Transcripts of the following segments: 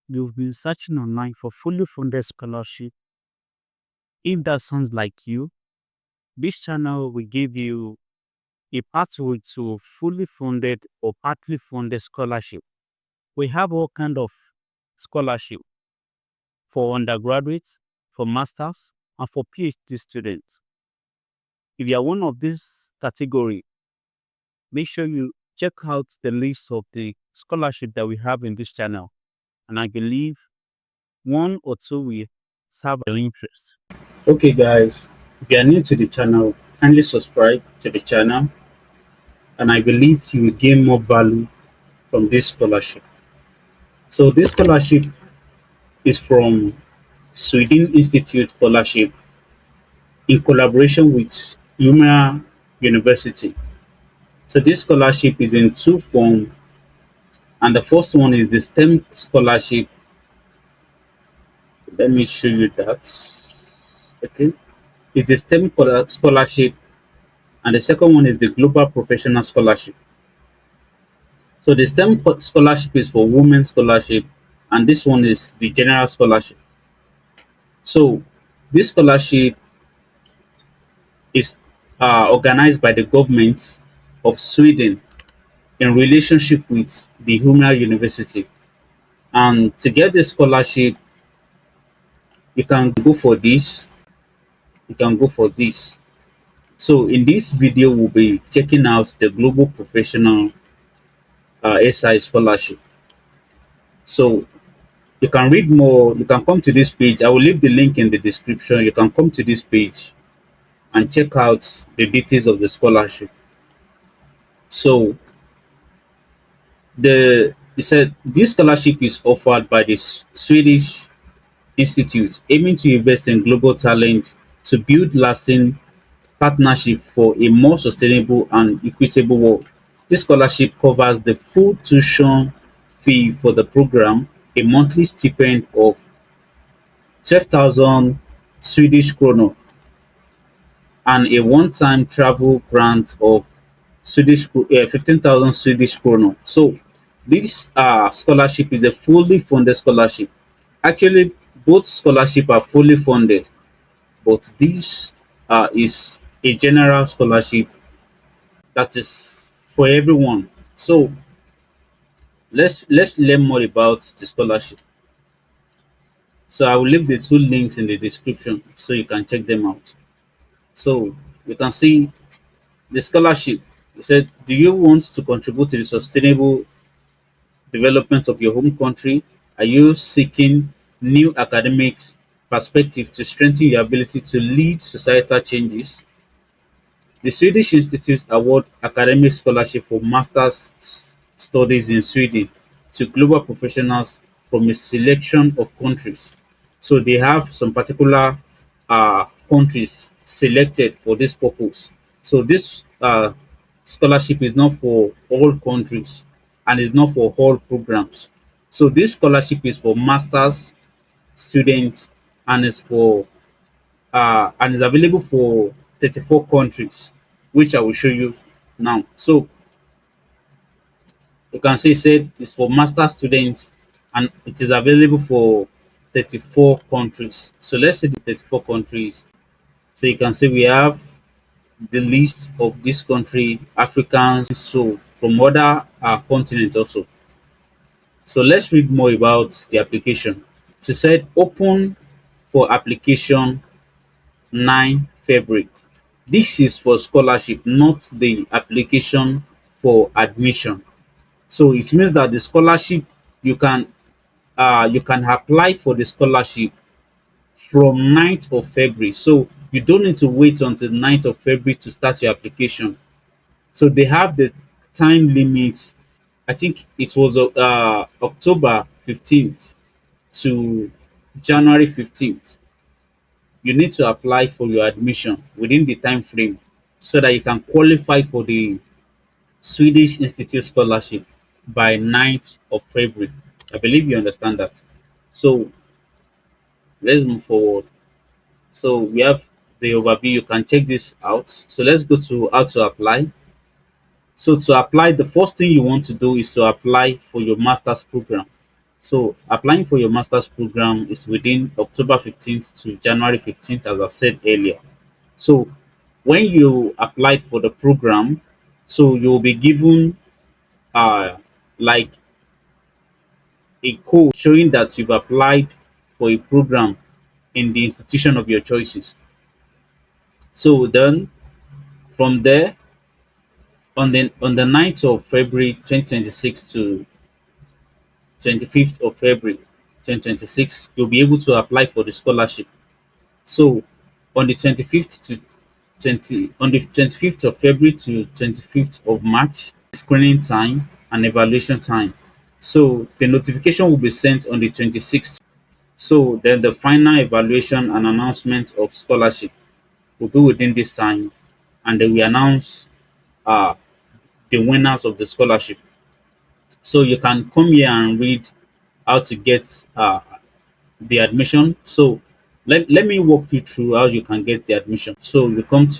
you've been searching online for fully funded scholarship. If that sounds like you, this channel will give you a pathway to fully funded or partly funded scholarship. We have all kind of scholarship for undergraduates, for masters, and for PhD students. If you are one of this category, make sure you check out the list of the scholarship that we have in this channel. And I believe one or two will serve your interest. Okay, guys, if you are new to the channel, kindly subscribe to the channel, and I believe you will gain more value from this scholarship. So, this scholarship is from Sweden Institute scholarship in collaboration with Umeå University. So, this scholarship is in two forms, and the first one is the STEM scholarship. Let me show you that. Okay, it's the STEM scholarship, and the second one is the Global Professional Scholarship. So the STEM scholarship is for women scholarship, and this one is the general scholarship. So this scholarship is organized by the government of Sweden in relationship with the Umeå University. And to get the scholarship, you can go for this. You can go for this. So in this video, we'll be checking out the Global Professional SI scholarship. So you can read more. You can come to this page. I will leave the link in the description. You can come to this page and check out the details of the scholarship. So the it said this scholarship is offered by the Swedish Institute, aiming to invest in global talent to build lasting partnership for a more sustainable and equitable world. This scholarship covers the full tuition fee for the program, a monthly stipend of 12,000 Swedish kronor, and a one-time travel grant of 15,000 Swedish kronor. So this scholarship is a fully funded scholarship. Actually, both scholarship are fully funded, but this is a general scholarship that is for everyone. So let's learn more about the scholarship. So I will leave the two links in the description so you can check them out. So you can see the scholarship. It said, do you want to contribute to the sustainable development of your home country? Are you seeking new academic perspective to strengthen your ability to lead societal changes? The Swedish Institute award academic scholarship for master's studies in Sweden to global professionals from a selection of countries. So they have some particular countries selected for this purpose. So this scholarship is not for all countries and is not for all programs. So this scholarship is for masters students and is available for 34 countries, which I will show you now. So you can see said it's for master students and it is available for 34 countries. So let's see the 34 countries. So you can see we have the list of this country, Africans, so from other continents also. So let's read more about the application. She said open for application 9 February. This is for scholarship, not the application for admission. So it means that the scholarship you can apply for the scholarship from 9th of February. So you don't need to wait until 9th of February to start your application. So they have the time limit. I think it was October 15th to January 15th. You need to apply for your admission within the time frame so that you can qualify for the Swedish Institute scholarship by 9th of February. I believe you understand that. So let's move forward. So we have the overview. You can check this out. So let's go to how to apply. So to apply, the first thing you want to do is to apply for your master's program. So applying for your master's program is within October 15th to January 15th, as I've said earlier. So when you applied for the program, so you'll be given uh like a code showing that you've applied for a program in the institution of your choices. So then from there, on the 9th of February 2026 to 25th of February 2026, you'll be able to apply for the scholarship. So on the 25th to 20 on the 25th of February to 25th of March, screening time and evaluation time. So the notification will be sent on the 26th. So then the final evaluation and announcement of scholarship will be within this time, and then we announce uh, the winners of the scholarship. So you can come here and read how to get the admission. So let me walk you through how you can get the admission. So you can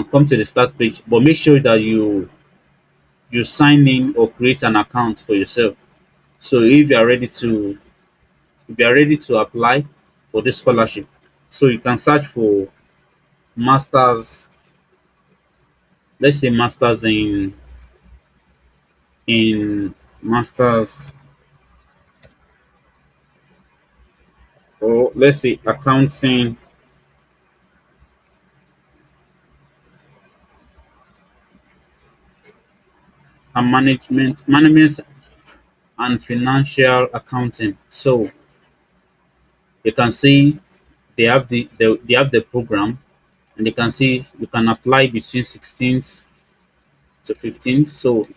come to the start page, but make sure that you sign in or create an account for yourself. So if you are ready to apply for this scholarship, so you can search for masters, let's say masters in masters, or let's say accounting and management and financial accounting. So you can see they have the program, and you can see you can apply between 16th to 15th. So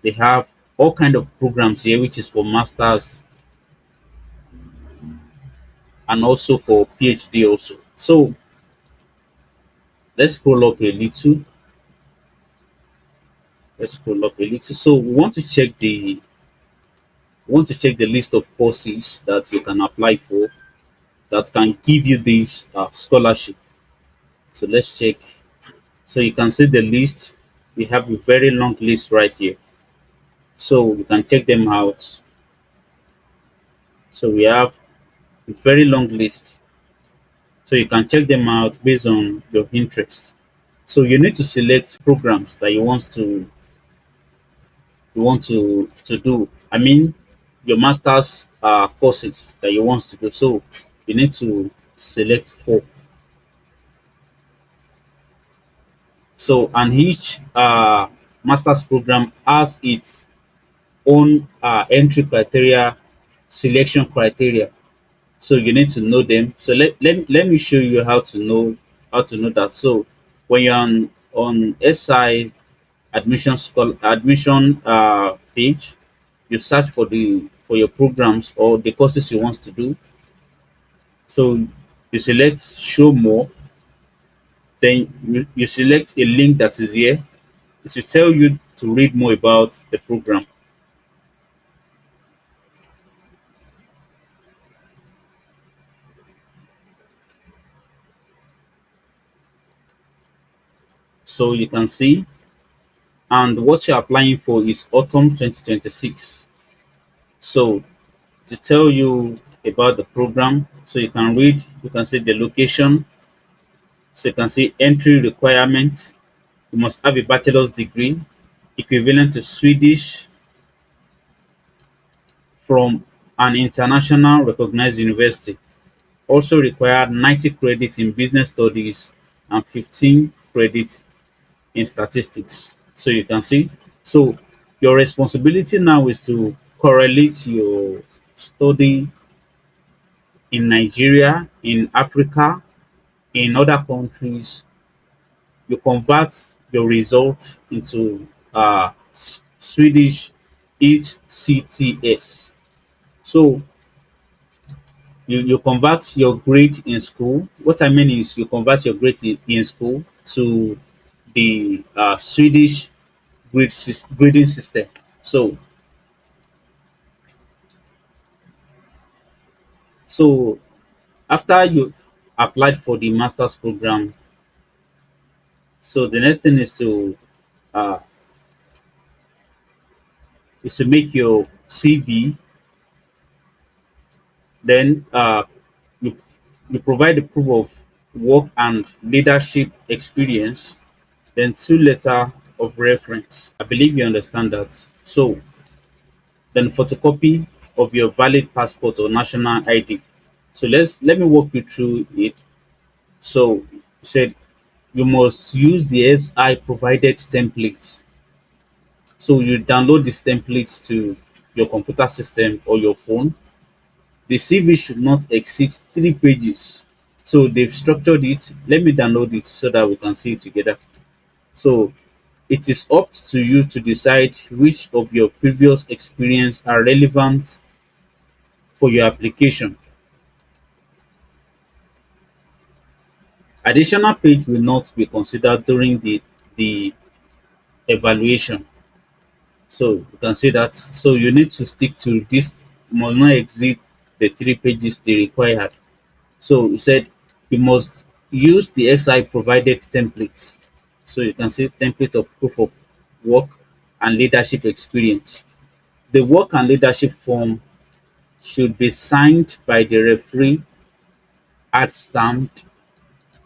they have all kind of programs here, which is for masters and also for PhD also. So let's scroll up a little. Let's scroll up a little. So we want to check the list of courses that you can apply for that can give you this scholarship. So let's check. So you can see the list. We have a very long list right here. So you can check them out. So we have a very long list. So you can check them out based on your interest. So you need to select programs that you want to do. I mean, your master's courses that you want to do. So you need to select four. So and each master's program has its own entry criteria, selection criteria. So you need to know them. So let me show you how to know that. So when you're on SI admission page, you search for the for your programs or the courses you want to do. So you select show more, then you select a link that is here. It will tell you to read more about the program. So you can see, and what you're applying for is autumn 2026. So to tell you about the program, so you can read, you can see the location, so you can see entry requirement. You must have a bachelor's degree equivalent to Swedish from an international recognized university. Also require 90 credits in business studies and 15 credits in statistics. So you can see. So your responsibility now is to correlate your study in Nigeria, in Africa, in other countries. You convert your result into Swedish HCTS. So you convert your grade in school. What I mean is you convert your grade in school to the Swedish grading system. So so after you applied for the master's program, so the next thing uh, is to make your CV. Then you, you provide the proof of work and leadership experience, then two letter of reference. I believe you understand that. So then photocopy of your valid passport or national ID. So let me walk you through it. So you said you must use the SI provided templates. So you download these templates to your computer system or your phone. The CV should not exceed 3 pages. So they've structured it. Let me download it so that we can see it together. So it is up to you to decide which of your previous experience are relevant for your application. Additional page will not be considered during the evaluation. So you can see that. So you need to stick to this, must not exceed the 3 pages they required. So you said you must use the XI provided templates. So you can see template of proof of work and leadership experience. The work and leadership form should be signed by the referee and stamped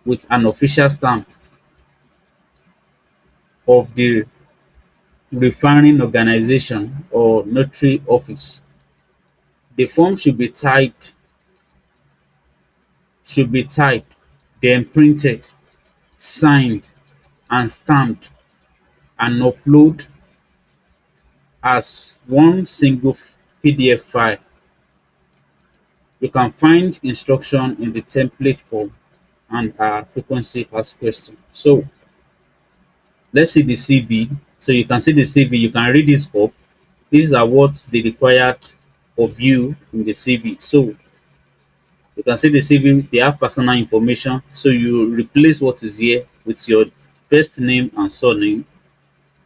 with an official stamp of the referring organization or notary office. The form should be typed, then printed, signed, and stamped and upload as one single PDF file. You can find instruction in the template form and frequency asked question. So let's see the CV. So you can see the CV, you can read this up. These are what they required of you in the CV. So you can see the CV, they have personal information. So you replace what is here with your first name and surname.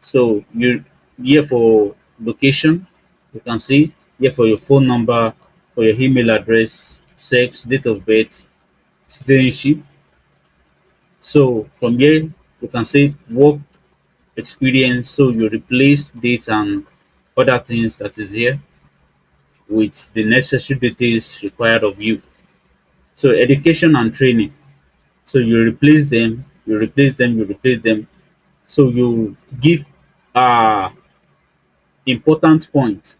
So you here for location, you can see here for your phone number, for your email address, sex, date of birth, citizenship. So from here you can say work experience. So you replace this and other things that is here with the necessary details required of you. So education and training. So you replace them, you replace them, you replace them. So you give uh important points.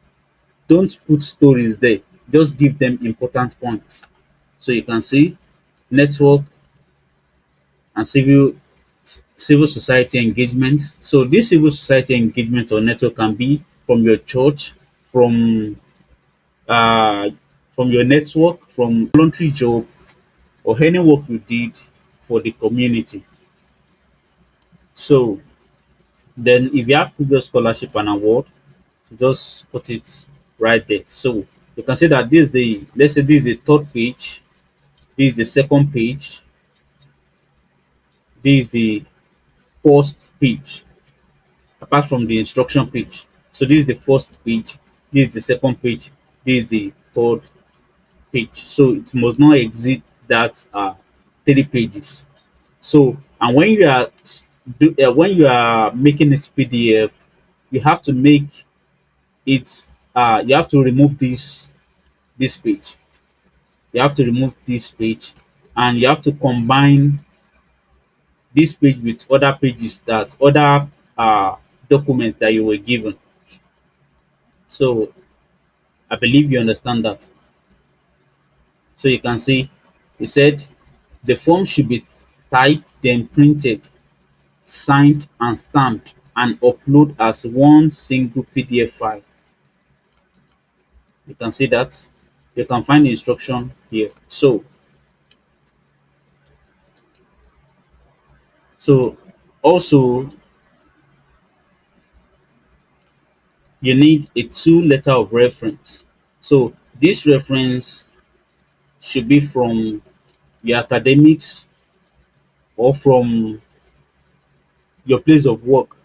Don't put stories there. Just give them important points. So you can see network and civil society engagement. So this civil society engagement or network can be from your church, from uh, from your network, from voluntary job, or any work you did for the community. So then, if you have previous scholarship and award, you just put it right there. So you can see that this is the, let's say this is the third page, this is the second page, this is the first page, apart from the instruction page. So this is the first page, this is the second page, this is the third page. So it must not exceed that 3 pages. So and when you are making this PDF, you have to make it you have to remove this page. You have to remove this page and you have to combine this page with other pages, that other documents that you were given. So I believe you understand that. So you can see he said the form should be typed, then printed, signed and stamped and upload as one single PDF file. You can see that. You can find the instruction here. So also you need a two letter of reference. So this reference should be from your academics or from your place of work.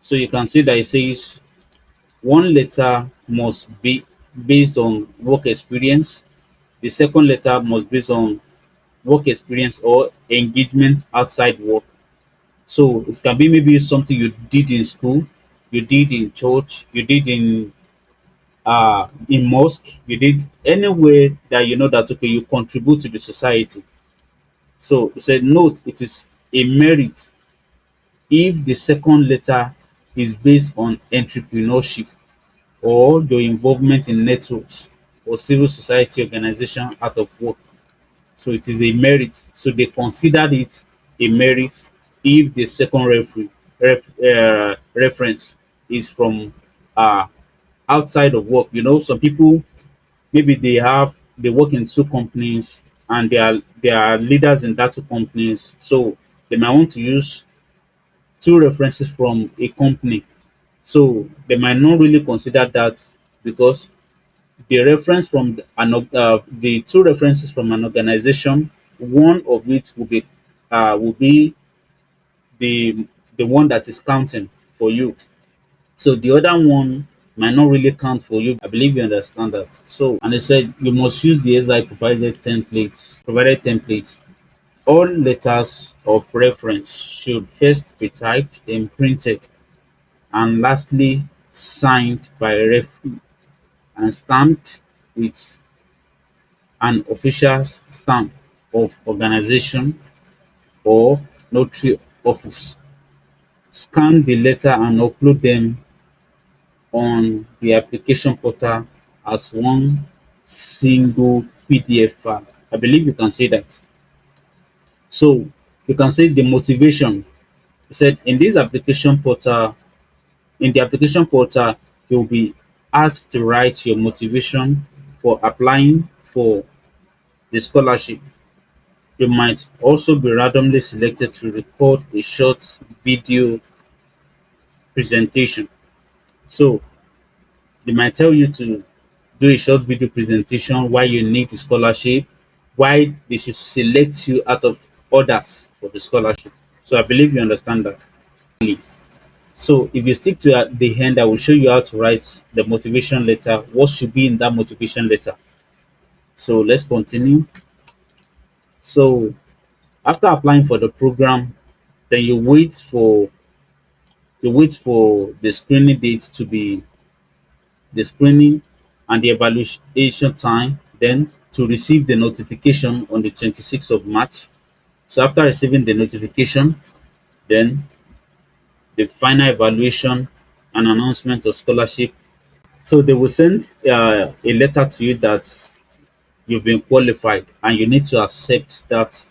So you can see that it says one letter must be based on work experience. The second letter must be based on work experience or engagement outside work. So it can be maybe something you did in school, you did in church, you did in in mosque, you did anywhere that you know that okay, you contribute to the society. So he said, note it is a merit if the second letter is based on entrepreneurship or your involvement in networks or civil society organization out of work. So it is a merit. So they considered it a merit if the second reference is from uh, outside of work. You know, some people maybe they work in two companies and they are leaders in that two companies. So they might want to use two references from a company. So they might not really consider that because the reference from the two references from an organization, one of it will be the the one that is counting for you. So the other one might not really count for you. I believe you understand that. So and they said you must use the SI provided templates. All letters of reference should first be typed and printed, and lastly signed by a referee and stamped with an official stamp of organization or notary office. Scan the letter and upload them on the application portal as one single PDF file. I believe you can see that. So you can see the motivation. You said in the application portal, you'll be asked to write your motivation for applying for the scholarship. You might also be randomly selected to record a short video presentation. So they might tell you to do a short video presentation why you need the scholarship, why they should select you out of others for the scholarship. So I believe you understand that. So if you stick to the end, I will show you how to write the motivation letter, what should be in that motivation letter. So let's continue. So after applying for the program, then you wait for the screening date to be the screening and the evaluation time, then to receive the notification on the 26th of March. So after receiving the notification, then the final evaluation and announcement of scholarship. So they will send a letter to you that you've been qualified and you need to accept that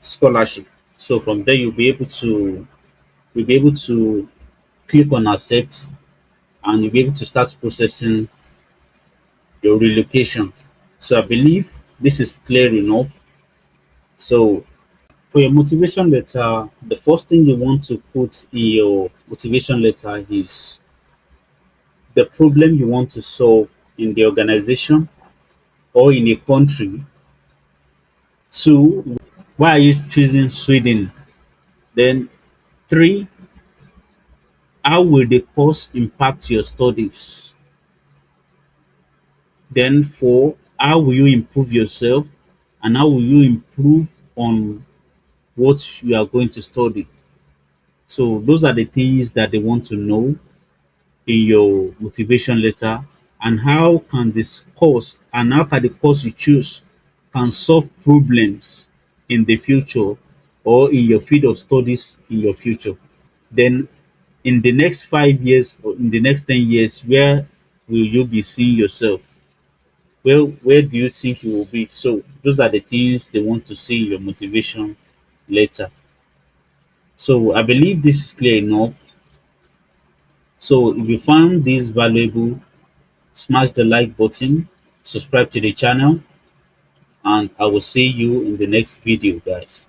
scholarship. So from there you'll be able to click on accept and you'll be able to start processing your relocation. So I believe this is clear enough. So for your motivation letter, the first thing you want to put in your motivation letter is the problem you want to solve in the organization or in a country. Two, why are you choosing Sweden? Then three, how will the course impact your studies? Then four, how will you improve yourself and how will you improve on what you are going to study? So those are the things that they want to know in your motivation letter, and how can this course and how can the course you choose can solve problems in the future or in your field of studies in your future. Then in the next 5 years or in the next 10 years, where will you be seeing yourself? Well, where do you think you will be? So those are the things they want to see in your motivation letter. So I believe this is clear enough. So if you found this valuable, smash the like button, subscribe to the channel, and I will see you in the next video, guys.